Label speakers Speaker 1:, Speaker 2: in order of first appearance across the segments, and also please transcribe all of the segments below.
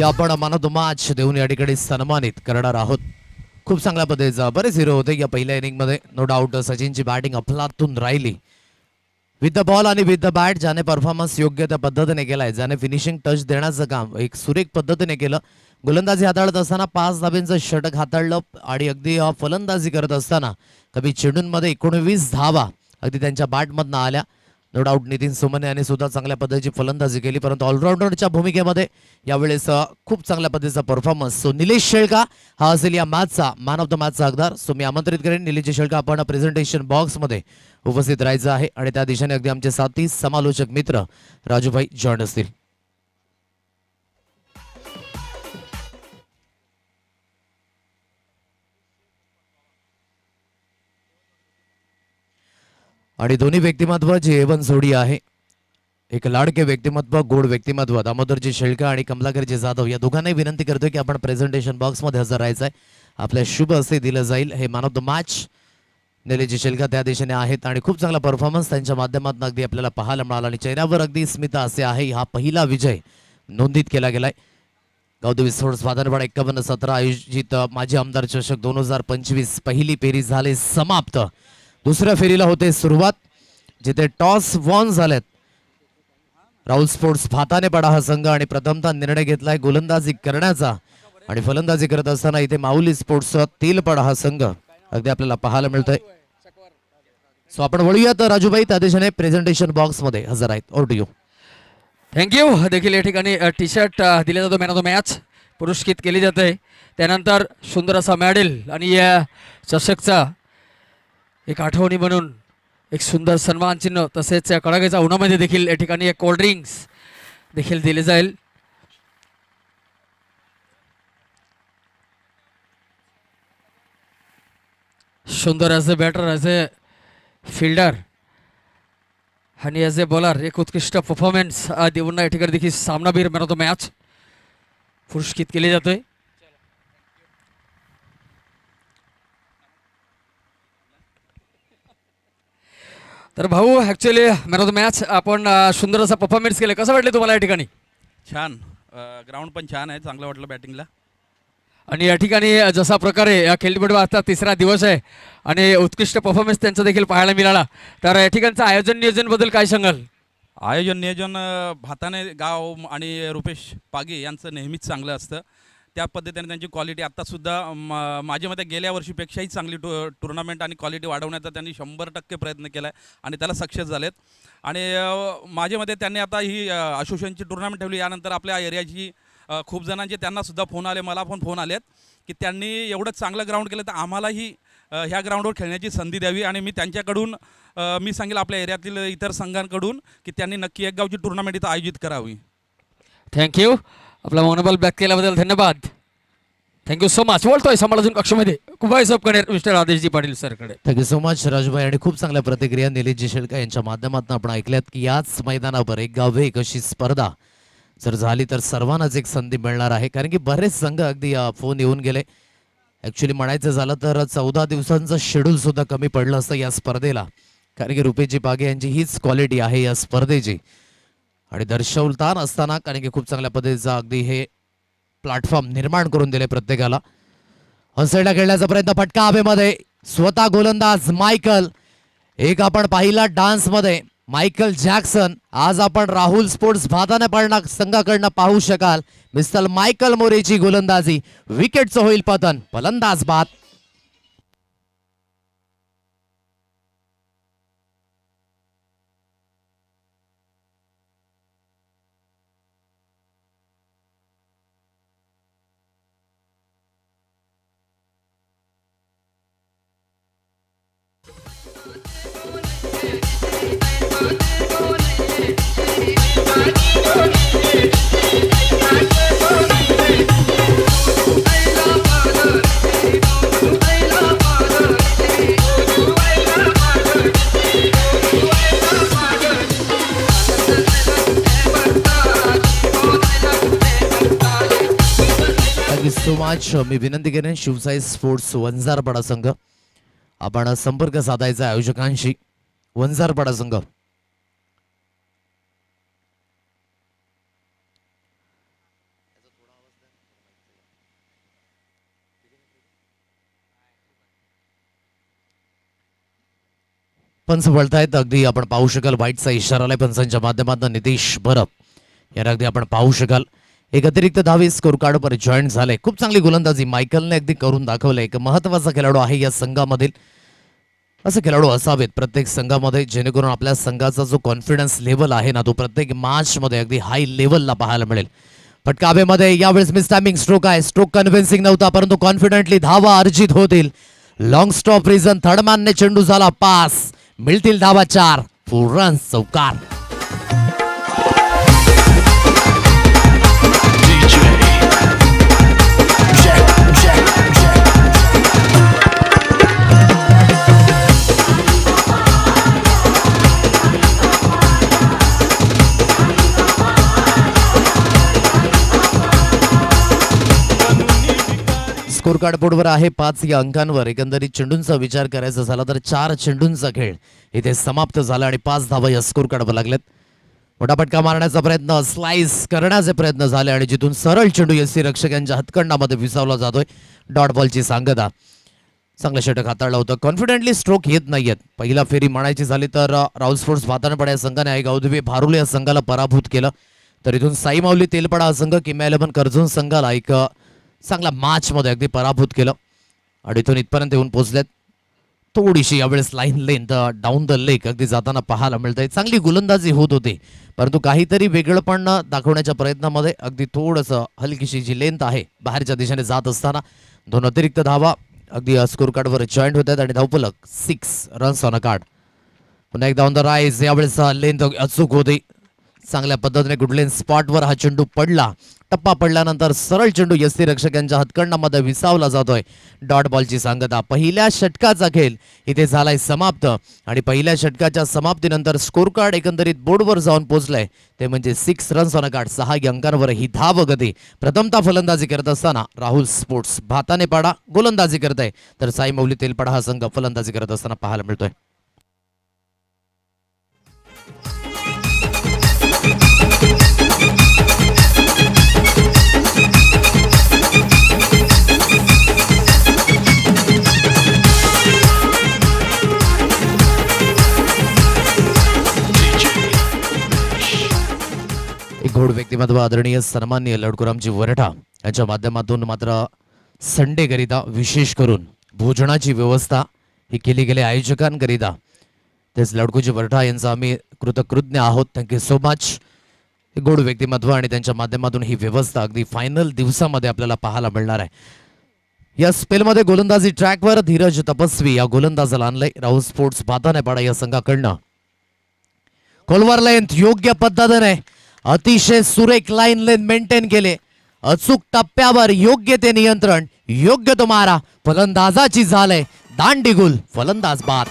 Speaker 1: आपण मन of the match देऊन या ठिकाणी सन्मानित करणार आहोत। खूप चांगल्या पद्धतीचा बरेच हिरो होते या पहिल्या इनिंग मध्ये, नो डाऊट सचिनची बॅटिंग अफलातून राहिली विथ द बॉल आणि विथ द बॅट। ज्याने परफॉर्मन्स योग्य त्या पद्धतीने केलाय, ज्याने फिनिशिंग टच देण्याचं काम एक सुरेख पद्धतीने केलं। गोलंदाजी हाताळत असताना 5 धाब्यांचं षटक हाताळलं आणि अगदी फलंदाजी करत असताना कमी चेंडूंमध्ये 19 धावा अगदी त्यांच्या बॅटमधनं आल्या। नो डाऊट नितीन सोमने यांनी सुद्धा चांगल्या पद्धतीची फलंदाजी केली, परंतु ऑलराऊंडरच्या भूमिकेमध्ये यावेळेस खूप चांगल्या पद्धतीचा परफॉर्मन्स। सो निलेश शेळका हा असेल या मॅचचा मॅन ऑफ द मॅचचा हकदार। सो मी आमंत्रित करेन निलेश शेळका आपण प्रेझेंटेशन बॉक्समध्ये उपस्थित राहायचं आहे आणि त्या दिशेने अगदी आमचे साथी समालोचक मित्र राजूभाई जॉईन असतील। आणि दोन्ही व्यक्तिमत्व जे A1 जोडी आहे, एक लाडके व्यक्तिमत्व, गोड व्यक्तिमत्व दामोदरजी शेळका आणि कमलाकरजी जाधव या दोघांनाही विनंती करतोय की आपण प्रेझेंटेशन बॉक्समध्ये हजर राहायचं आहे। आपल्या शुभ असे दिलं जाईल। हे man of the match Nilesh Shelka त्या दिशेने आहेत आणि खूप चांगला परफॉर्मन्स त्यांच्या माध्यमातून अगदी आपल्याला पाहायला मिळाला आणि चेहऱ्यावर अगदी स्मिता असे आहे। हा पहिला विजय नोंदीत केला गेलाय। गौतमी स्पोर्ट्स वादनपाडा 51-17 आयोजित माजी आमदार चषक 2025 पहिली फेरी झाले समाप्त। दुसऱ्या फेरीला होते सुरुवात, जिथे टॉस वॉन झालेत राहुल स्पोर्ट्स भातानेपाडा हा संघ आणि प्रथमतः निर्णय घेतलाय गोलंदाजी करण्याचा आणि फलंदाजी करत असताना इथे माऊली स्पोर्ट्स तेलपाडा हा संघ अगदी आपल्याला पाहायला मिळतोय। सो आपण वळूयात राजूभाई त्या दिशेने प्रेझेंटेशन बॉक्स मध्ये हजर आहेत। Over to you.
Speaker 2: थँक्यू। देखील या ठिकाणी टी शर्ट दिला जातो मॅन ऑफ द मॅच, पुरस्कृत केली जाते। त्यानंतर सुंदर असा मेडल आणि या चषकचा एक आठवणी म्हणून एक सुंदर सन्मान चिन्ह, तसेच या कडाक्याच्या उन्हामध्ये देखील या ठिकाणी एक कोल्ड ड्रिंक्स देखील दिले जाईल। सुंदर as a batter, as a fielder आणि ॲज अ बॉलर एक उत्कृष्ट परफॉर्मन्स देऊन या ठिकाणी देखील सामनावीर मॅन ऑफ द मॅच पुरस्कृत केले जातोय। तर भाऊ, actually man of the match आपण सुंदर असा परफॉर्मन्स केलं, कसं वाटलं तुम्हाला या ठिकाणी?
Speaker 3: छान, ग्राउंड पण छान आहे, चांगलं वाटलं बॅटिंगला।
Speaker 2: आणि या ठिकाणी जसा प्रकारे या खेळपट्टीवर आता तिसरा दिवस आहे आणि उत्कृष्ट परफॉर्मन्स त्यांचा देखील पाहायला मिळाला, तर या ठिकाणचं आयोजन नियोजनबद्दल काय सांगाल?
Speaker 3: आयोजन नियोजन भाताने गाव आणि रुपेश पागे यांचं नेहमीच चांगलं असतं। त्या पद्धतीने त्यांची क्वालिटी आत्तासुद्धा माझ्या मते गेल्या वर्षीपेक्षाही चांगली टुर्नामेंट आणि क्वालिटी वाढवण्याचा त्यांनी 100% प्रयत्न केला आहे आणि त्याला सक्सेस झालेत। आणि माझ्या मते त्यांनी आता ही असोसिएशनची टुर्नामेंट ठेवली, यानंतर आपल्या एरियाची खूप जणांचे त्यांनासुद्धा फोन आले, मला पण फोन आलेत की त्यांनी एवढं चांगलं ग्राउंड केलं तर आम्हालाही ह्या ग्राउंडवर खेळण्याची संधी द्यावी। आणि मी त्यांच्याकडून मी सांगेल आपल्या एरियातील इतर संघांकडून की त्यांनी नक्की एक गावची टुर्नामेंट इथं आयोजित करावी।
Speaker 2: थँक्यू। आपला मनोबल बॅक केल्याबद्दल धन्यवाद। Thank you so much. बोलतोय समालोचन कक्षामध्ये कुबाई सबकडे मिस्टर आदेशजी पाटील सरकडे।
Speaker 1: थँक्यू सो मच राजूभाई आणि खूप चांगल्या प्रतिक्रिया निलेश शेळका यांच्या माध्यमातून आपण ऐकल्यात की याच मैदानावर एक गाव एक अशी स्पर्धा जर झाली तर सर्वांनाच एक संधी मिळणार आहे, कारण की बरेच संघ अगदी फोन येऊन गेले। ॲक्च्युली म्हणायचं झालं तर 14 दिवसांचं शेड्यूल सुद्धा कमी पडलं असतं या स्पर्धेला, कारण की रुपेशजी पागे यांची हीच क्वालिटी आहे या स्पर्धेची आणि दर्शवता असताना, कारण की खूप चांगल्या पद्धतीचा अगदी हे प्लॅटफॉर्म निर्माण करून दिले प्रत्येकाला। हॉलसाईडला खेळण्याचा प्रयत्न, फटका हवेमध्ये, स्वतः गोलंदाज मायकल। एक आपण पाहिला डान्स मध्ये मायकल जॅक्सन, आज आपण राहुल स्पोर्ट्स भातानेपाडा संघाकडनं पाहू शकाल मिस्टर मायकल मोरेची गोलंदाजी, विकेटचं होईल पतन, फलंदाज बाद। So much. मी विनंती करेन शिवसाई स्पोर्ट्स वंजारपाडा संघ आपण संपर्क साधायचा आयोजकांशी। वंजारपाडा संघ पंच वळतायत. अगदी आपण पाहू शकाल व्हाईटचा इशारा आलाय पंचांच्या माध्यमातून. नितीश बरप याला अगदी आपण पाहू शकाल. एक अतिरिक्त धावे स्कोर कार्डवर जॉईन झाले. खूप चांगली गोलंदाजी मायकलने अगदी करून दाखवलंय. एक महत्वाचा खेळाडू आहे या संघामधील. असे खेळाडू असावेत प्रत्येक संघामध्ये जेणेकरून आपल्या संघाचा जो कॉन्फिडन्स लेवल आहे ना तो प्रत्येक मॅचमध्ये अगदी हाय लेवलला पाहायला मिळेल. फटकावेमध्ये यावेळेस मिस टायमिंग स्ट्रोक आहे. स्ट्रोक कन्व्हिन्सिंग नव्हता परंतु कॉन्फिडंटली धावा अर्जित होतील. लॉंग स्टॉप रिझन थर्डमॅनने चेंडू झाला पास. मिळतील धावा 4. 4 रन्स चौकार. स्कोर कार्ड बोर्डवर आहे 5 या अंकांवर. एकंदरीत चेंडूंचा विचार करायचा झाला तर 4 चेंडूंचा खेळ इथे समाप्त झाला आणि 5 धावा या स्कोर कार्डवर लागलेत. मोठा फटका मारण्याचा प्रयत्न, स्लाइस करण्याचे प्रयत्न झाले आणि जिथून सरळ चेंडू यष्टी रक्षकांच्या हातखंडामध्ये विसावला जातोय. डॉट बॉलची सांगता. चांगलं षटक हाताळलं होतं. कॉन्फिडेंटली स्ट्रोक येत नाहीयेत. पहिला फेरी म्हणायची झाली तर राहुल स्पोर्ट्स भातानपाडा या संघाने आहे गावदेवी भारुले या संघाला पराभूत केलं. तर इथून साई माऊली तेलपाडा हा संघ किम्या 11 कर्जून संघाला एक चांगला मॅच मध्ये अगदी पराभूत केलं आणि इथून इथपर्यंत येऊन पोहोचलेत. थोडीशी यावेळेस line length down the leg अगदी जाताना पाहायला मिळतंय. चांगली गोलंदाजी होत होती परंतु काहीतरी वेगळंपण दाखवण्याच्या प्रयत्नामध्ये अगदी थोडंसं हलकीशी जी लेंथ आहे बाहेरच्या दिशेने जात असताना 2 अतिरिक्त धावा अगदी स्कोर कार्डवर जॉईंट होत आहेत आणि धावफलक 6 रन्स ऑन अ कार्ड. पुन्हा एकदा ऑन द राईज. यावेळेस लेंथ अचूक होती. चांगल्या पद्धतीने गुडलेन स्पॉटवर हा चेंडू पडला. टप्पा पडल्यानंतर सरळ चेंडू यष्टी रक्षकांच्या हातखंडामध्ये विसावला जातोय. डॉट बॉलची सांगता. पहिल्या षटकाचा खेळ इथे झालाय समाप्त आणि पहिल्या षटकाच्या समाप्तीनंतर स्कोर कार्ड एकंदरीत बोर्डवर जाऊन पोहोचलंय ते म्हणजे 6 रन्स ऑन अ कार्ड. 6 अंकांवर ही धाव गती. प्रथमतः फलंदाजी करत असताना राहुल स्पोर्ट्स भातानेपाडा गोलंदाजी करत आहे तर साई मौली तेलपाडा हा संघ फलंदाजी करत असताना पाहायला मिळतोय. घोड व्यक्तिमत्व आदरणीय सन्माननीय लडकुरामजी वरठा यांच्या माध्यमातून मात्र संडेकरिता विशेष करून भोजनाची व्यवस्था ही केली गेली आयोजकांकरिता. तेच लडकुजी वरठा यांचा आम्ही कृतज्ञ आहोत. Thank you so much. गोड व्यक्तिमत्व आणि त्यांच्या माध्यमातून ही व्यवस्था अगदी फायनल दिवसामध्ये आपल्याला पाहायला मिळणार आहे. या स्पेलमध्ये गोलंदाजी ट्रॅकवर धीरज तपस्वी या गोलंदाजाला आणलंय राहुल स्पोर्ट्स भातानेपाडा या संघाकडनं. खोलवर लेंथ योग्य पद्धतीने अतिशय सुरेख लाईन लेंथ मेंटेन केले. अचूक टप्प्यावर योग्य ते नियंत्रण, योग्य तो मारा. फलंदाजाची झालंय दांडीगुल. फलंदाज बाद.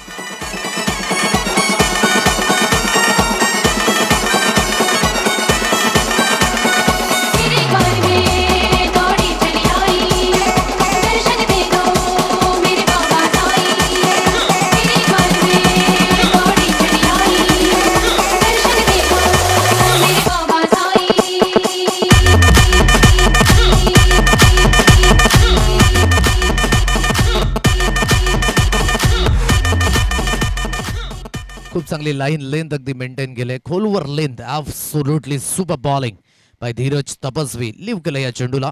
Speaker 1: खूप चांगली लाईन लेंथ अगदी मेंटेन केले. खोलवर length absolutely super bowling bye Dheeraj तपस्वी. लिव्ह केलं या चेंडूला.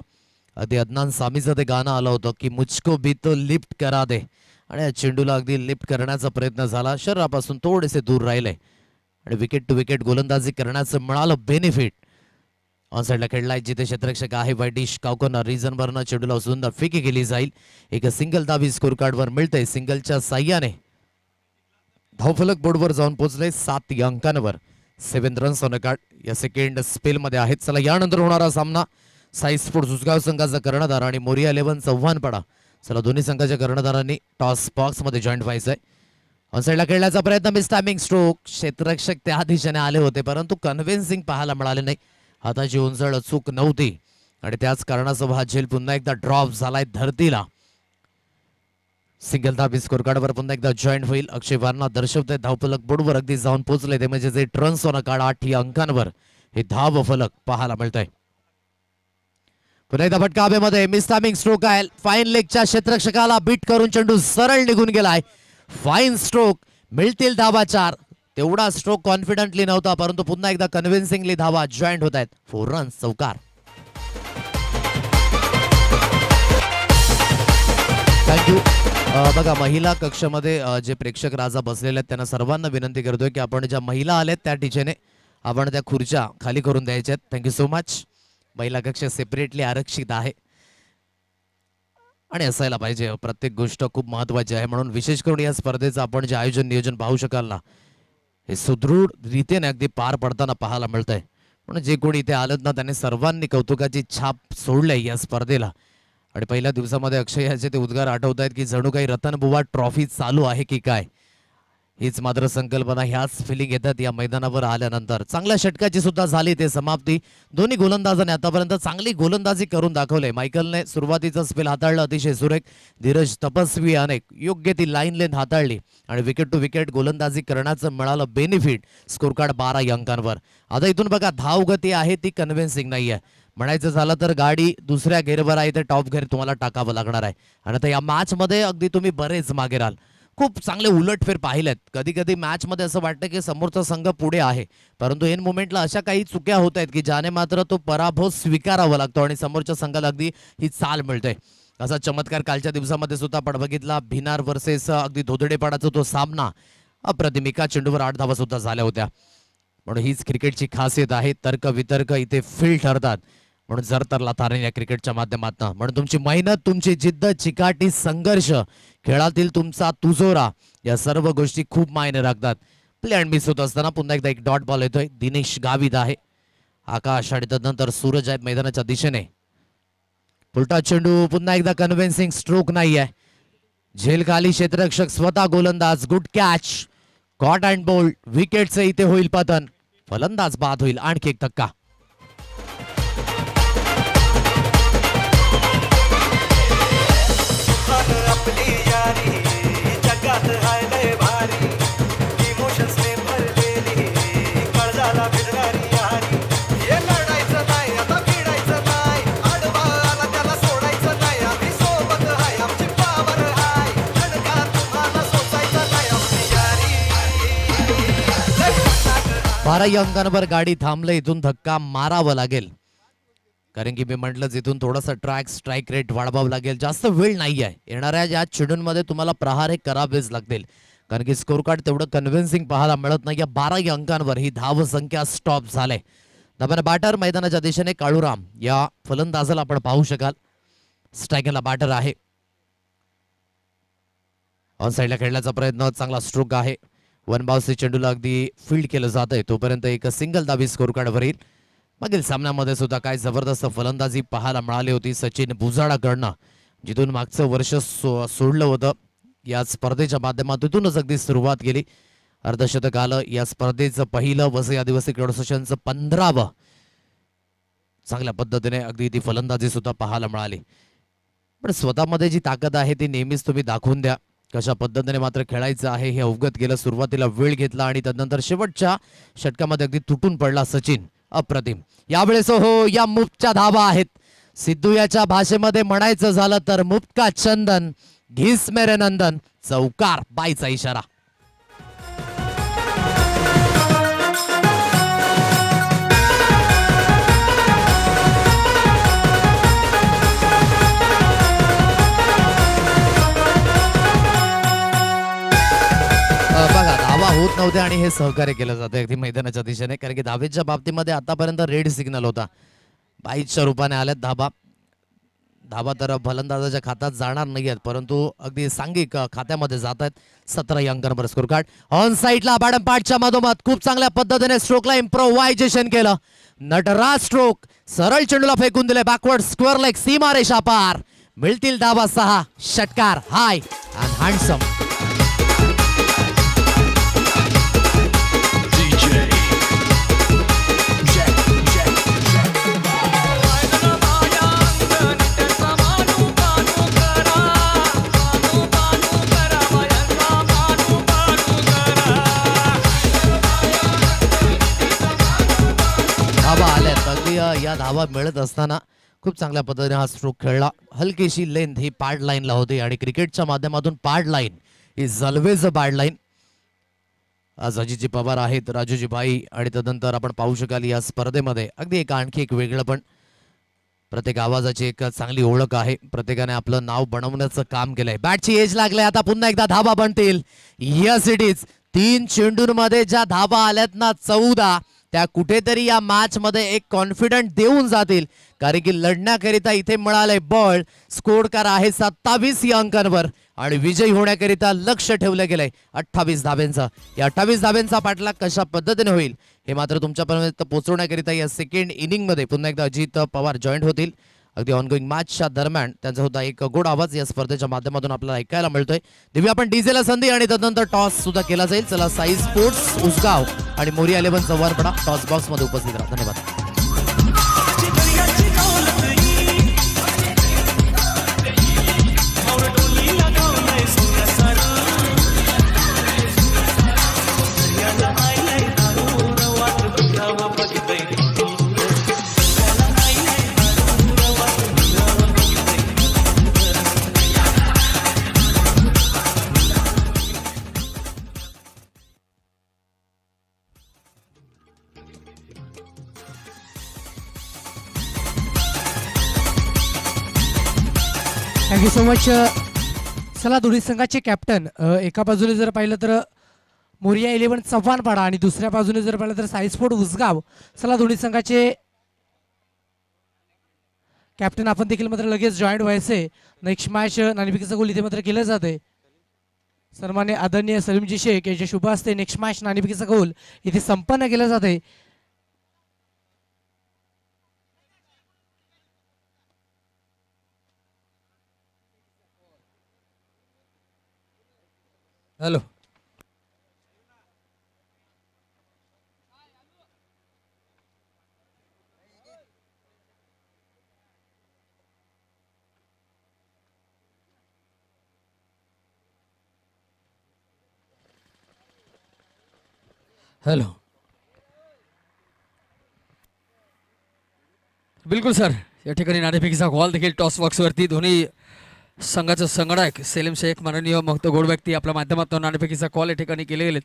Speaker 1: अगदी अदनान सामीचं ते गाणं आलं होतं की मुझको भी तो लिफ्ट करा दे आणि या चेंडूला अगदी लिफ्ट करण्याचा प्रयत्न झाला. शरीरापासून थोडेसे दूर राहिले आणि विकेट टू विकेट गोलंदाजी करण्याचं मिळालं बेनिफिट. ऑन साईडला खेळलाय जिथे क्षेत्ररक्षक आहे वैडिश कावकन. रिझनवरनं चेंडूला सुंदर फेकी केली जाईल. एक सिंगल धावी स्कोर कार्डवर मिळते. सिंगलच्या साह्याने धावफलक बोर्डवर जाऊन पोहोचले 7 अंकांवर. 7 रन्स ऑन अ कार्ड या सेकंड स्पेलमध्ये आहेत. चला यानंतर होणारा सामना साई स्पोर्ट्स उसगाव संघाचा कर्णधार आणि मोरिया 11 चव्हाणपाडा. चला दोन्ही संघाच्या कर्णधारांनी टॉस बॉक्स मध्ये जॉईंट व्हायचंय. ऑन साईडला खेळण्याचा प्रयत्न. Miss timing stroke. क्षेत्ररक्षक त्या दिशेने आले होते परंतु कन्व्हिन्सिंग पाहायला मिळाले नाही. हाताची उंचळ चूक नव्हती आणि त्याच कारणासह हा झेल पुन्हा एकदा ड्रॉप झालाय धरतीला. सिंगल धाबी स्कोर कार्डवर पुन्हा एकदा जॉईंट होईल. अक्षय वारणा दर्शवतोय धावफलक बोर्डवर अगदी जाऊन पोहोचले ते म्हणजे जे रन्स ऑन अ कार्ड 8 या अंकांवर हे धाव फलक पाहायला मिळतंय. पुन्हा एकदा फटका हवेमध्ये. मिस टायमिंग स्ट्रोक आहे. फाईन लेगच्या क्षेत्ररक्षकाला बीट करून चेंडू सरळ निघून गेलाय. फाईन स्ट्रोक मिळतील धावा 4. तेवढा स्ट्रोक कॉन्फिडंटली नव्हता, परंतु पुन्हा एकदा कन्व्हिन्सिंगली धावा जॉईंट होत आहेत. 4 रन्स चौकार. थँक्यू. बघा, महिला कक्षामध्ये जे प्रेक्षक राजा बसलेले आहेत त्यांना सर्वांना विनंती करतोय की आपण ज्या महिला आल्यात त्या टीचेने आपण त्या खुर्च्या खाली करून द्यायच्या आहेत. Thank you so much. महिला कक्ष सेपरेटली आरक्षित आहे आणि असायला पाहिजे. प्रत्येक गोष्ट खूप महत्त्वाची आहे, म्हणून विशेष करून या स्पर्धेचं आपण जे आयोजन नियोजन पाहू शकाल ना, हे सुदृढ रीतीने अगदी पार पडताना पाहायला मिळतंय. म्हणून जे कोणी इथे आलेत ना त्यांनी सर्वांनी कौतुकाची छाप सोडली या स्पर्धेला. आणि पहिल्या दिवसामध्ये अक्षय याचे ते उद्गार आठवत आहेत की जणू काही रतनबुवा ट्रॉफी चालू आहे की काय. हीच मात्र संकल्पना, ह्याच फिलिंग येतात या मैदानावर आल्यानंतर. चांगल्या षटकाची सुद्धा झाली ते समाप्ती. दोन्ही गोलंदाजांनी आतापर्यंत चांगली गोलंदाजी करून दाखवले. मायकलने सुरुवातीचं स्पेल हाताळलं अतिशय सुरेख. धीरज तपस्वी अनेक योग्य ती लाईन लेंथ हाताळली आणि विकेट टू विकेट गोलंदाजी करण्याचं मिळालं बेनिफिट. स्कोर कार्ड 12 अंकांवर. आता इथून बघा, धावगती आहे ती कन्व्हिन्सिंग नाही आहे. म्हणायचं झालं तर गाडी दुसऱ्या गेअरवर आहे, ते टॉप गेअर तुम्हाला टाकावं लागणार आहे. आणि आता या मॅचमध्ये अगदी तुम्ही बरेच मागे राहाल. खूप चांगले उलटफेर पाहिलेत. कधी कधी मॅचमध्ये असं वाटतं की समोरचा संघ पुढे आहे, परंतु एन मोमेंटला अशा काही चुक्या होत आहेत की ज्याने मात्र तो पराभव स्वीकारावा लागतो आणि समोरच्या संघाला अगदी ही चाल मिळते. असा चमत्कार कालच्या दिवसामध्ये सुद्धा आपण बघितला. भिनार वर्सेस अगदी धोदडेपाडाचा तो सामना अप्रतिम. एका चेंडूवर 8 धावा सुद्धा झाल्या होत्या. म्हणून हीच क्रिकेटची खासियत आहे. तर्क वितर्क इथे फील्ड ठरतात. म्हणून जर तरला तारेल या क्रिकेटच्या माध्यमातून. म्हणून तुमची मेहनत, तुमची जिद्द, चिकाटी, संघर्ष, खेळातील तुमचा तुझोरा, या सर्व गोष्टी खूप मायने राखतात. प्ले अँड मिस होत असताना पुन्हा एकदा एक डॉट बॉल येतोय. दिनेश गावित आहे. आकाश आणि तदनंतर सूरज आहेत मैदानाच्या दिशेने. पुलटा चेंडू पुन्हा एकदा कन्व्हिन्सिंग स्ट्रोक नाही आहे. झेल खाली क्षेत्ररक्षक स्वतः गोलंदाज. Good catch. Caught and bowled. विकेटचं इथे होईल पतन. फलंदाज बाद होईल. आणखी एक धक्का. बारा अंकांवर गाडी थांबले. इथून धक्का मारावा लागेल, कारण की मी म्हटलंच इथून थोडासा स्ट्राईक रेट वाढवावं लागेल. जास्त वेळ नाही आहे. येणाऱ्या या चेंडूंमध्ये तुम्हाला प्रहार हे करावेच लागतील, कारण की स्कोर कार्ड तेवढं कन्व्हिन्सिंग पाहायला मिळत नाही. या 12 अंकांवर ही धाव संख्या स्टॉप झाले. दरम्यान बॅटर मैदानाच्या दिशेने काळूराम या फलंदाजाला आपण पाहू शकाल. स्ट्रायकरला बॅटर आहे. ऑन साईडला खेळण्याचा प्रयत्न. चांगला स्ट्रोक आहे. वन बाउन्सचे चेंडूला अगदी फील्ड केलं जात आहे. तोपर्यंत एक सिंगल धावी स्कोर कार्डवर येईल. मागील सामन्यामध्ये सुद्धा काय जबरदस्त फलंदाजी पाहायला मिळाली होती सचिन भुजाडाकडनं, जिथून मागचं वर्ष सोडलं होतं. या स्पर्धेच्या माध्यमातूनच अगदी सुरुवात केली. अर्धशतक आलं. या स्पर्धेचं पहिलं वसई आदिवासी क्रीडा असोसिएशनचं 15वं. चांगल्या पद्धतीने अगदी ती फलंदाजी सुद्धा पाहायला मिळाली. पण स्वतःमध्ये जी ताकद आहे ती नेहमीच तुम्ही दाखवून द्या. कशा पद्धतीने मात्र खेळायचं आहे हे अवगत केलं. सुरुवातीला वेळ घेतला आणि त्यानंतर शेवटच्या षटकामध्ये अगदी तुटून पडला सचिन. अप्रतिम. यावेळेस हो, या मुफ्तच्या धावा आहेत. सिद्धू याच्या भाषेमध्ये म्हणायचं झालं तर मुफ्त का चंदन घिस मेरे नंदन. चौकार. बाईचा इशारा. बघा, धावा होत नव्हते आणि हे सहकार्य केलं जातं अगदी मैदानाच्या दिशेने, कारण की धावेच्या बाबतीमध्ये आतापर्यंत रेड सिग्नल होता. बाईच्या रूपाने आल्यात धावा. धावा तर फलंदाजाच्या खात्यात जाणार नाही आहेत, परंतु अगदी सांघिक खात्यामध्ये जात आहेत. 17 अंकांवर स्कोर कार्ड. ऑन साईडला बाडंपाटच्या मधोमध खूप चांगल्या पद्धतीने स्ट्रोकला इम्प्रोव्हायझेशन केलं. नटराज स्ट्रोक. सरळ चेंडूला फेकून दिले. Backward square leg. सीमारेषा पार. मिळतील धावा 6. षटकार हाय अँड हँडसम. धावा आल्यात. अगदी या धावा मिळत असताना खूप चांगल्या पद्धतीने हा स्ट्रोक खेळला. हलकीशी लेंथ ही पॅड लाईनला होती आणि क्रिकेटच्या माध्यमातून pad line is always a pad line. आज अजितजी पवार आहेत, राजूजी भाई आणि तदनंतर आपण पाहू शकाल या स्पर्धेमध्ये अगदी आणखी एक वेगळं पण प्रत्येक आवाजाची एक चांगली ओळख आहे. प्रत्येकाने आपलं नाव बनवण्याचं काम केलंय. बॅटची एज लागले, आता पुन्हा एकदा धाबा बनतील. Yes it is. 3 चेंडूंमध्ये ज्या धाबा आल्यात ना 14, त्या कुठेतरी या मॅच मध्ये एक कॉन्फिडंट देऊन जातील, कारण की लढण्याकरिता इथे मिळाले बळ. स्कोर कार आहे 27 या अंकांवर आणि विजयी होण्याकरिता लक्ष ठेवलं गेलंय 28 धाब्यांचा. या 28 धाब्यांचा पाठलाग कशा पद्धतीने होईल हे मात्र तुमच्यापर्यंत पोहोचवण्याकरिता या सेकंड इनिंग मध्ये पुन्हा एकदा अजित पवार जॉईंट होतील. अगदी ऑनगोईंग मॅचच्या दरम्यान त्यांचा सुद्धा एक गोड आवाज या स्पर्धेच्या माध्यमातून आपल्याला ऐकायला मिळतोय. देऊया आपण डीजेला संधी आणि त्यानंतर टॉस सुद्धा केला जाईल. चला, साई स्पोर्ट्स उसगाव आणि मोरिया 11 संवारपडा टॉस बॉक्स मध्ये उपस्थित राहा. धन्यवाद.
Speaker 4: Thank you so much. चला, दोन्ही संघाचे कॅप्टन एका बाजूने जर पाहिलं तर मोरिया 11 चव्हाणपाडा आणि दुसऱ्या बाजूने जर पाहिलं तर साई स्पोर्ट उसगाव. चला, दोन्ही संघाचे कॅप्टन आपण देखील मात्र लगेच जॉईंट व्हायचे. नेक्स्ट मॅच नाणेफेकीचा गोल इथे मात्र केलं जाते. सन्मान्य आदरणीय सलीमजी शेख याच्या शुभ हस्ते नेक्स्ट मॅच नाणेफेकीचा गोल इथे संपन्न केलं जाते.
Speaker 2: Hello, hello. बिलकुल सर, या ठिकाणी नाणेफेकीचा कॉल देखील टॉस बॉक्सवरती दोन्ही संघाचं संगणक सेलिम शेख माननीय मक्त गोड व्यक्ती आपल्या माध्यमातून नाणेफेकीचा कॉल या ठिकाणी केले गेलेत.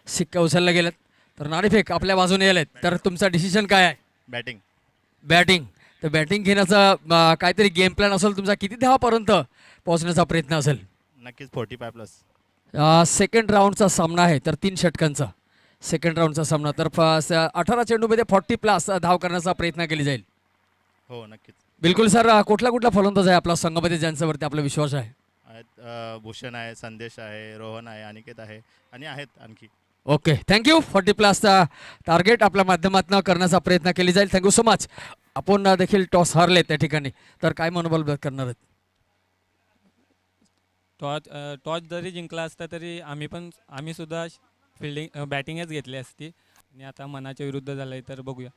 Speaker 2: सिक्का उचलला गेलेत तर नाणेफेक आपल्या बाजूने आलेत. तर तुमचा डिसिजन काय आहे?
Speaker 5: बॅटिंग.
Speaker 2: बॅटिंग. तर बॅटिंग घेण्याचा काहीतरी गेम प्लॅन असेल तुमचा. किती धावापर्यंत पोहोचण्याचा प्रयत्न असेल?
Speaker 5: नक्कीच 45 प्लस.
Speaker 2: सेकंड राऊंडचा सामना आहे तर 3 षटकांचा सेकंड राऊंडचा सामना. तर 18 चेंडूमध्ये 40 प्लस धाव करण्याचा प्रयत्न केली जाईल.
Speaker 5: हो, नक्कीच.
Speaker 2: बिलकुल सर. कुठला फलंदाज आहे आपला संघामध्ये ज्यांच्यावरती आपला विश्वास आहे?
Speaker 5: आहेत भूषण आहे, संदेश आहे, रोहन आहे, अनिकेत आहे आणि आहेत आणखी.
Speaker 2: Okay, thank you. 40 प्लसचा टार्गेट आपल्या माध्यमातून करण्याचा प्रयत्न केली जाईल. Thank you so much. आपण देखील टॉस हारले त्या ठिकाणी, तर काय मनोबल व्यक्त करणार आहेत?
Speaker 6: टॉस जरी जिंकला असता तरी आम्ही सुद्धा फिल्डिंग बॅटिंगच घेतली असती आणि आता मनाच्या विरुद्ध झालंय तर बघूया.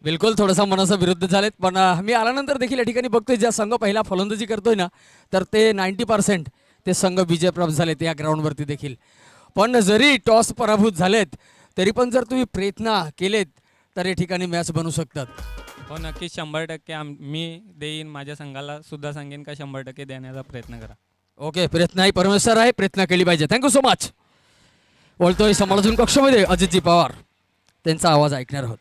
Speaker 2: बिलकुल, थोडंसं मनाचा विरुद्ध झालेत, पण मी आल्यानंतर देखील या ठिकाणी बघतोय ज्या संघ पहिला फलंदाजी करतोय ना तर ते 90% ते संघ विजयप्राप्त झालेत या ग्राउंडवरती देखील. पण जरी टॉस पराभूत झालेत तरी पण जर तुम्ही प्रयत्न केलेत तर या ठिकाणी मॅच बनू शकतात.
Speaker 6: हो, नक्कीच 100% मी देईन. माझ्या संघाला सुद्धा सांगेन का 100% देण्याचा प्रयत्न करा.
Speaker 2: ओके, प्रयत्नही परमेश्वर आहे, प्रयत्न केली पाहिजे. Thank you so much. बोलतोय समालोचन कक्षामध्ये अजितजी पवार, त्यांचा आवाज ऐकणार आहोत.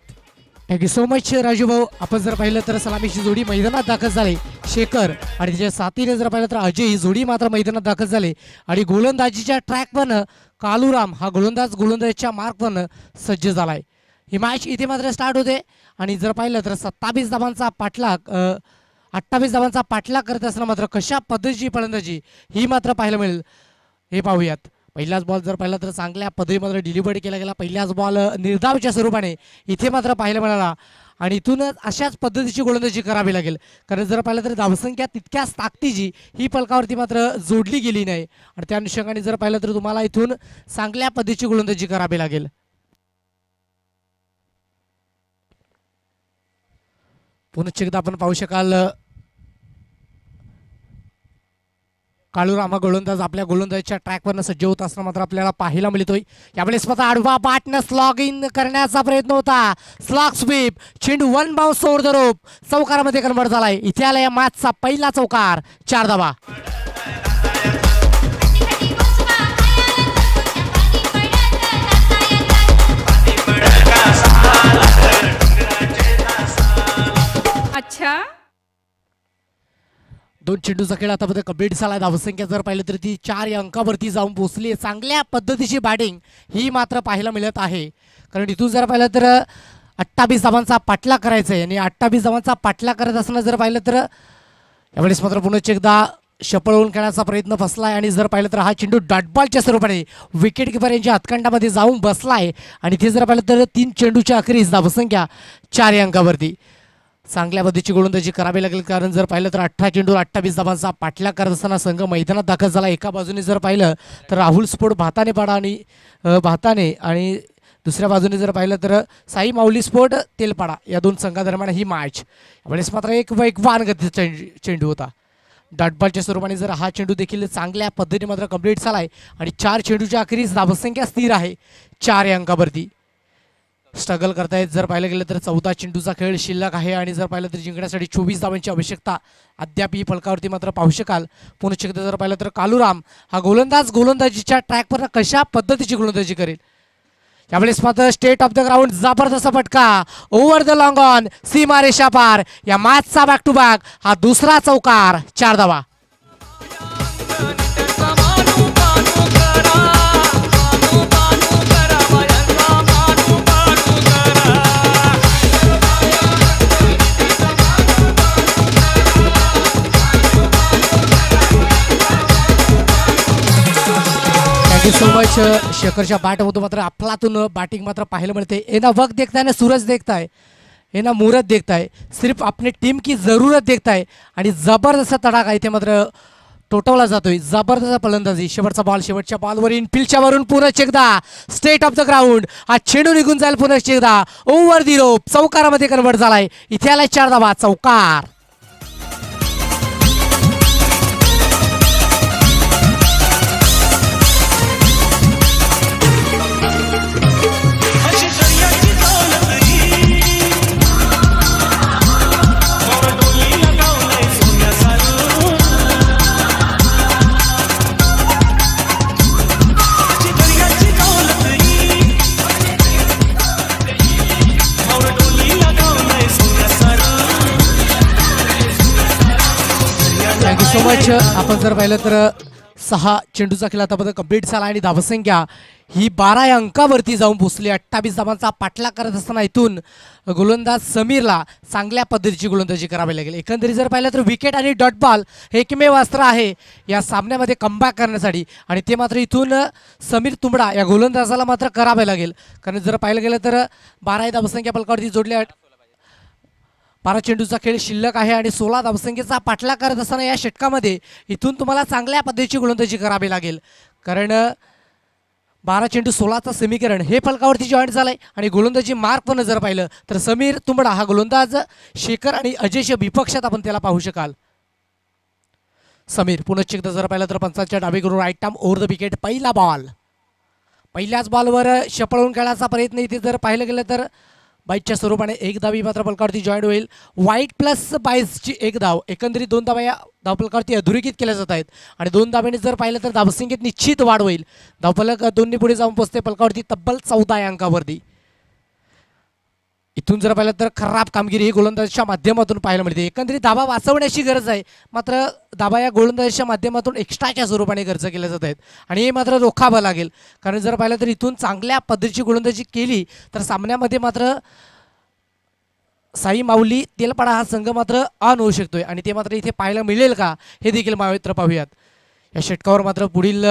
Speaker 4: थँक्यू सो मच राजू भाऊ. आपण जर पाहिलं तर सलामीची जोडी मैदानात दाखल झाली. शेखर आणि त्याच्या साथीने जर पाहिलं तर अजय ही जोडी मात्र मैदानात दाखल झाली. आणि गोलंदाजीच्या ट्रॅकवर कालूराम हा गोलंदाजीच्या मार्कवर सज्ज झालाय. ही मॅच इथे मात्र स्टार्ट होते आणि जर पाहिलं तर 27 धावांचा पाठलाग 28 धावांचा पाठलाग करत असताना मात्र कशा पद्धतीची फलंदाजी ही मात्र पाहायला मिळेल हे पाहूयात. पहिलाच बॉल जर पाहिला तर चांगल्या पद्धती मात्र डिलिव्हर केला गेला. पहिलाच बॉल निर्धावच्या स्वरूपाने इथे मात्र पाहायला मिळाला आणि इथूनच अशाच पद्धतीची गोलंदाजी करावी लागेल. कारण जर पाहिलं तर धावसंख्या तितक्याच ताकदीची ही फलकावरती मात्र जोडली गेली नाही आणि त्या अनुषंगाने जर पाहिलं तर तुम्हाला इथून चांगल्या पद्धतीची गोलंदाजी करावी लागेल. पुन्हा एकदा आपण पाहू शकाल काळूराम हा गोलंदाज आपल्या गोलंदाजीच्या ट्रॅकवरनं सज्ज होत असताना मात्र आपल्याला पाहायला मिळतोय. यावेळेस स्वतः आडवा बॅटनं स्लॉग इन करण्याचा प्रयत्न होता. स्लॉग स्वीप, चेंडू 1 बाउन्स ओव्हर द रोप, चौकारामध्ये कन्वर्ट झालाय. इथे आला या मॅचचा पहिला चौकार, 4 धावा. 2 चेंडूचा खेळ आतापर्यंत कंप्लीट झाला. धावसंख्या जर पाहिलं तर ती 4 या अंकावरती जाऊन पोहोचली आहे. चांगल्या पद्धतीची बॅटिंग ही मात्र पाहायला मिळत आहे. कारण इथून जर पाहिलं तर 28 धावांचा पाठलाग करायचा आहे आणि 28 धावांचा पाठलाग करत असताना जर पाहिलं तर यावेळेस मात्र पुन्हा एकदा शपळवून खेळण्याचा प्रयत्न फसलाय आणि जर पाहिलं तर हा चेंडू डॉटबॉलच्या स्वरूपाने विकेट किपर यांच्या हातखंडामध्ये जाऊन बसलाय आणि ते जर पाहिलं तर 3 चेंडूच्या अखेरीस धावसंख्या 4 या अंकावरती. चांगल्या पद्धतीची गोलंदाजी करावी लागेल. कारण जर पाहिलं तर 18 चेंडूवर 28 धावांचा पाठलाग करत असताना संघ मैदानात दाखल झाला. एका बाजूने जर पाहिलं तर राहुल स्पोर्ट भाताने आणि दुसऱ्या बाजूने जर पाहिलं तर साई माऊली स्पोर्ट तेलपाडा या 2 संघादरम्यान ही मॅच. यावेळेस मात्र एक वेगवान गतीचा चेंडू होता. डॉटबॉलच्या स्वरूपाने जर हा चेंडू देखील चांगल्या पद्धतीने मात्र कंप्लीट झालाय आणि 4 चेंडूच्या अखेरीस धावसंख्या स्थिर आहे 4 या अंकावरती. स्ट्रगल करतायत. जर पाहिलं गेलं तर 14 चेंडूचा खेळ शिल्लक आहे आणि जर पाहिलं तर जिंकण्यासाठी 24 धावांची आवश्यकता अद्याप ही फलकावरती मात्र पाहू शकाल. पुन्हा एकदा जर पाहिलं तर कालूराम हा गोलंदाजीच्या ट्रॅकवर कशा पद्धतीची गोलंदाजी करेल. यावेळेस मात्र स्टेट ऑफ द ग्राउंड जबरदस्त फटका ओव्हर द लॉंग ऑन सीमारेषा पार. या मॅचचा बॅक टू बॅक हा दुसरा चौकार 4 धावा. Thank you so much. शेखरच्या बॅट होतो मात्र अफलातून बॅटिंग मात्र पाहायला मिळते. ना वक्त देखता है ना सूरज देखता है, ना मुहूर्त देखता है, सिर्फ अपने टीम की जरूरत देखता है आणि जबरदस्त तडाखा इथे मात्र टोटवला जातोय. जबरदस्त फलंदाजी. शेवटचा बॉल शेवटच्या बॉलवर इनफिल्डच्या वरून पुन्हा एकदा स्टेट ऑफ द ग्राउंड हा चेंडू निघून जाईल. पुन्हा एकदा ओव्हर दी रोप चौकारामध्ये कन्वर्ट झालाय. इथे आलाय 4 धावा. चौकार. Thank you so much. आपण जर पाहिलं तर 6 चेंडूचा खेळ आतापर्यंत कंप्लीट झाला आणि धावसंख्या ही 12 या अंकावरती जाऊन पोहोचली. 28 धावांचा पाठलाग करत असताना इथून गोलंदाज समीरला चांगल्या पद्धतीची गोलंदाजी करावी लागेल. एकंदरीत जर पाहिलं तर विकेट आणि डॉट बॉल हे एकमेव अस्त्र आहे या सामन्यामध्ये कमबॅक करण्यासाठी आणि ते मात्र इथून समीर तुंबडा या गोलंदाजाला मात्र करावे लागेल. कारण जर पाहिलं गेलं तर 12 धावसंख्या फलकावरती जोडल्या. 12 चेंडूचा खेळ शिल्लक आहे आणि 16 धावसंख्येचा पाठलाग करत असताना या षटकामध्ये इथून तुम्हाला चांगल्या पद्धतीची गोलंदाजी करावी लागेल. कारण 12 चेंडू 16चं समीकरण हे फलकावरती जॉईंट झालंय आणि गोलंदाजी मार्क पण जर पाहिलं तर समीर तुंबडा हा गोलंदाज शेखर आणि अजयच्या विपक्षात आपण त्याला पाहू शकाल. समीर पुन्हा एकदा जर पाहिलं तर पंचांच्या डावीकडून right arm over the wicket. पहिला बॉल पहिल्याच बॉलवर शपळून खेळायचा प्रयत्न इथे जर पाहिलं गेलं तर बाईटच्या स्वरूपाने 1 धावी मात्र फलकावरती जॉईंट होईल. वाईट प्लस 22ची 1 धाव. एकंदरीत 2 धावा या धावफलकावरती अधोरेखित केल्या जात आहेत आणि 2 धाब्याने जर पाहिलं तर धावसंख्येत निश्चित वाढ होईल. धावफलक 2 पुढे जाऊन पोहोचते फलकावरती तब्बल 14 या अंकावरती. इथून जर पाहिलं तर खराब कामगिरी ही गोलंदाजीच्या माध्यमातून पाहायला मिळते. एकंदरीत धाबा वाचवण्याची गरज आहे मात्र धाबा या गोलंदाजीच्या माध्यमातून एक्स्ट्राच्या स्वरूपाने खर्च केल्या जात आहेत आणि हे मात्र रोखावं लागेल. कारण जर पाहिलं तर इथून चांगल्या पद्धतीची गोलंदाजी केली तर सामन्यामध्ये मात्र साई माऊली तेलपाडा हा संघ मात्र ऑन होऊ शकतोय आणि ते मात्र इथे पाहायला मिळेल का हे देखील मात्र पाहूयात. या षटकावर मात्र पुढील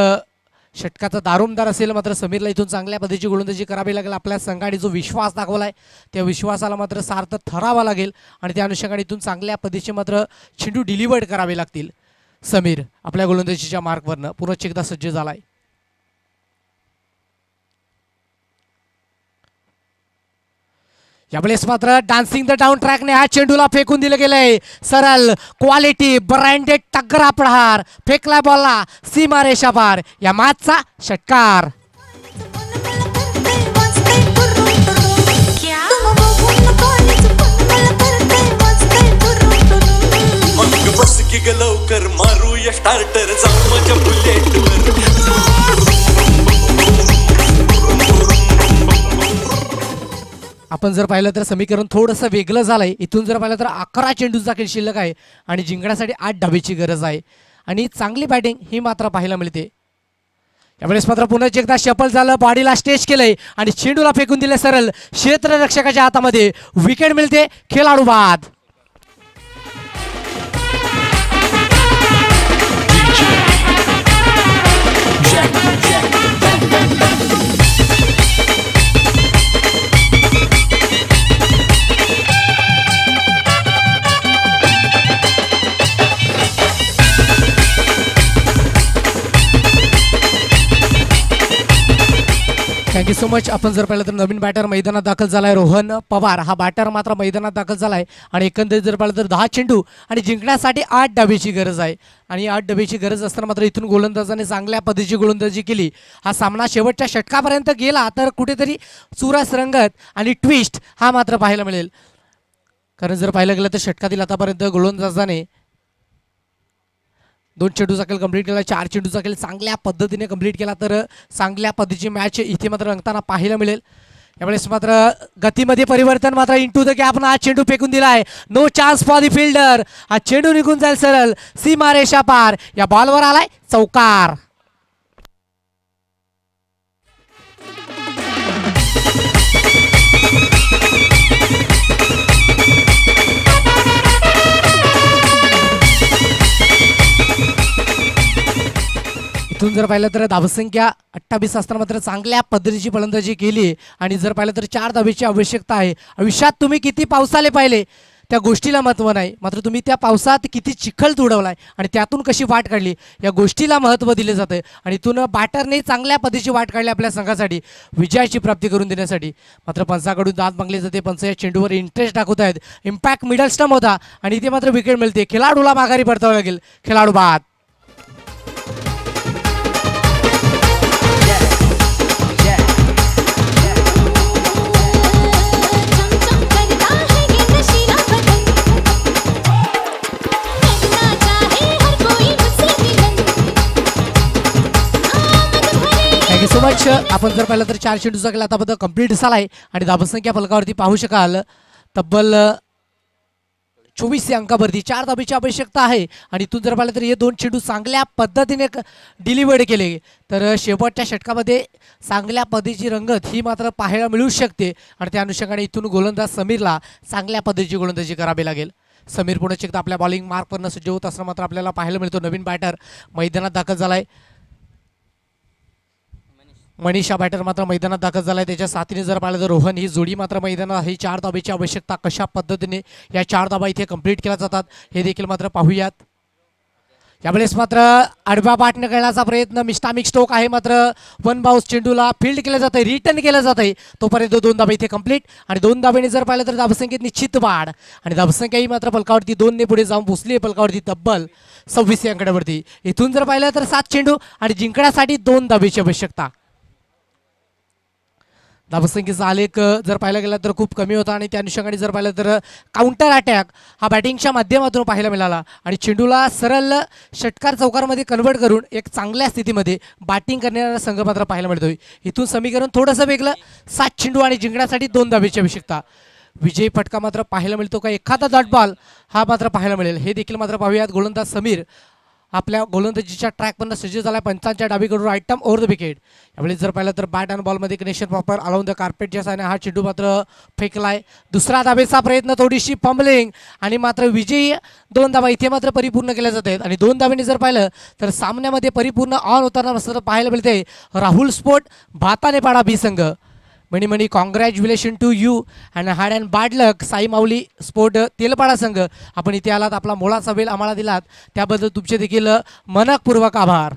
Speaker 4: षटकाचा दारोमदार असेल मात्र समीरला इथून चांगल्या पद्धतीची गोलंदाजी करावी लागेल. आपल्या संघाने जो विश्वास दाखवलाय त्या विश्वासाला मात्र सार्थ ठरावा लागेल आणि त्या अनुषंगाने इथून चांगल्या पद्धतीचे मात्र चेंडू डिलिव्हर्ड करावे लागतील. समीर आपल्या गोलंदाजीच्या मार्कवरनं पुन्हा एकदा सज्ज झालाय. यावेळेस मात्र डान्सिंग द डाऊन ट्रॅकने हा चेंडूला फेकून दिलं गेलंय. सरळ क्वालिटी ब्रँडेड टग्गरा प्रहार फेकला बॉलला सीमारेषा पार. या मॅचचा षटकार.
Speaker 7: लवकर मारूया स्टार्टर जाऊ माझ्या बुलेटवर.
Speaker 4: आपण जर पाहिलं तर समीकरण थोडंसं वेगळं झालंय. इथून जर पाहिलं तर 11 चेंडूचा खेळ शिल्लक आहे आणि जिंकण्यासाठी 8 धावेची गरज आहे आणि चांगली बॅटिंग ही मात्र पाहायला मिळते. यावेळेस मात्र पुन्हा एकदा शफल झालं, बॉडीला स्टेच केलंय आणि चेंडूला फेकून दिले सरळ क्षेत्ररक्षकाच्या हातामध्ये. विकेट मिळते, खेळाडू बाद. Thank you so much. आपण जर पाहिलं तर नवीन बॅटर मैदानात दाखल झालाय रोहन पवार. हा बॅटर मात्र मैदानात दाखल झालाय आणि एकंदरीत जर पाहिलं तर 10 चेंडू आणि जिंकण्यासाठी 8 धावेची गरज आहे आणि 8 धावेची गरज असताना मात्र इथून गोलंदाजाने चांगल्या पद्धतीची गोलंदाजी केली. हा सामना शेवटच्या षटकापर्यंत गेला तर कुठेतरी चुरस रंगत आणि ट्विस्ट हा मात्र पाहायला मिळेल. कारण जर पाहायला गेलं तर षटकातील आतापर्यंत गोलंदाजाने 2 चेंडूचा खेळ कंप्लीट केला, 4 चेंडूचा खेळ चांगल्या पद्धतीने कंप्लीट केला तर चांगल्या पद्धतीची मॅच इथे मात्र रंगताना पाहायला मिळेल. यावेळेस मात्र गतीमध्ये परिवर्तन मात्र इंटू द गॅप हा चेंडू फेकून दिला आहे. No chance for the fielder. हा चेंडू निघून जाईल सरळ सीमारेषा पार. या बॉलवर आलाय चौकार. इथून जर पाहिलं तर धावसंख्या 28 असताना मात्र चांगल्या पद्धतीची फलंदाजी केली आणि जर पाहिलं तर 4 धावेची आवश्यकता आहे. आयुष्यात तुम्ही किती पावसाले पाहिले त्या गोष्टीला महत्त्व नाही, मात्र तुम्ही त्या पावसात किती चिखल तुडवलाय आणि त्यातून कशी वाट काढली या गोष्टीला महत्त्व दिले जाते आणि इथून बॅटरने चांगल्या पद्धतीची वाट काढली आपल्या संघासाठी विजयाची प्राप्ती करून देण्यासाठी. मात्र पंचाकडून दाद मागले जाते. पंच या चेंडूवर इंटरेस्ट दाखवत आहेत. इम्पॅक्ट मिडल स्टंप होता आणि इथे मात्र विकेट मिळते. खेळाडूला माघारी परतावं लागेल. खेळाडू बाद. Thank you so much. आपण जर पाहिलं तर 4 चेंडूचा खेळ आतापर्यंत कंप्लीट झालाय आणि धावसंख्या फलकावरती पाहू शकाल तब्बल 24 अंकावरती 4 धावेची आवश्यकता आहे आणि इथून जर पाहिलं तर हे 2 चेंडू चांगल्या पद्धतीने डिलिव्हर्ड केले तर शेवटच्या षटकामध्ये चांगल्या पद्धतीची रंगत ही मात्र पाहायला मिळू शकते आणि त्या अनुषंगाने इथून गोलंदाज समीरला चांगल्या पद्धतीची गोलंदाजी करावी लागेल. समीर पुन्हा एकदा आपल्या बॉलिंग मार्कवरनं सज्ज होत असताना मात्र आपल्याला पाहायला मिळतो. नवीन बॅटर मैदानात दाखल झालाय. मनीषा बॅटर मात्र मैदानात दाखल झालाय. त्याच्या साथीने जर पाहिलं तर रोहन ही जोडी मात्र मैदानात ही 4 धावेची आवश्यकता कशा पद्धतीने या 4 धावा इथे कंप्लीट केल्या जातात हे देखील मात्र पाहूयात. यावेळेस मात्र आडव्या बाटने करण्याचा प्रयत्न मिस्टामिक स्टोक आहे मात्र 1 बाउन्स चेंडूला फील्ड केलं जातं, रिटर्न केलं जातं. तोपर्यंत 2 धावे इथे कंप्लीट आणि 2 धावेने जर पाहिलं तर धावसंख्येत निश्चित वाढ आणि धावसंख्या ही मात्र फलकावरती 2 ने पुढे जाऊन पोचली आहे फलकावरती तब्बल 26 अंकावरती. इथून जर पाहिलं तर 7 चेंडू आणि जिंकण्यासाठी 2 धावेची आवश्यकता. धावसंख्येचा आलेख जर पाहायला गेला तर खूप कमी होता आणि त्या अनुषंगाने जर पाहिलं तर काउंटर अटॅक हा बॅटिंगच्या माध्यमातून पाहायला मिळाला आणि चेंडूला सरळ षटकार चौकारमध्ये कन्वर्ट करून एक चांगल्या स्थितीमध्ये बॅटिंग करणारा संघ मात्र पाहायला मिळतोय. इथून समीकरण थोडंसं वेगळं. 7 चेंडू आणि जिंकण्यासाठी 2 धावेची आवश्यकता. विजयी फटका मात्र पाहायला मिळतो का एखादा डॉट बॉल हा मात्र पाहायला मिळेल हे देखील मात्र पाहूयात. गोलंदाज समीर आपल्या गोलंदाजीच्या ट्रॅकपर्यंत सज्ज झाला. पंचांच्या डावीकडून आयटम ओव्हर द विकेट. यावेळी जर पाहिलं तर बॅट आणि बॉलमध्ये कनेक्शन प्रॉपर अलाउन द कार्पेटच्या साने हा चेंडू मात्र फेकलाय. दुसरा धावेचा प्रयत्न थोडीशी पंबलिंग आणि मात्र विजयी 2 धावा इथे मात्र परिपूर्ण केल्या जात आहेत आणि 2 धावेने जर पाहिलं तर सामन्यामध्ये परिपूर्ण ऑन होताना पाहायला मिळते राहुल स्पोर्ट भाताने पाडा बी संघ. Many many congratulation to you and hard and bad luck Sai Mauli sport Telpada संघ. आपण इथे आलात, आपला मोलाचा वेळ आम्हाला दिलात त्याबद्दल तुमचे देखील मनपूर्वक आभार.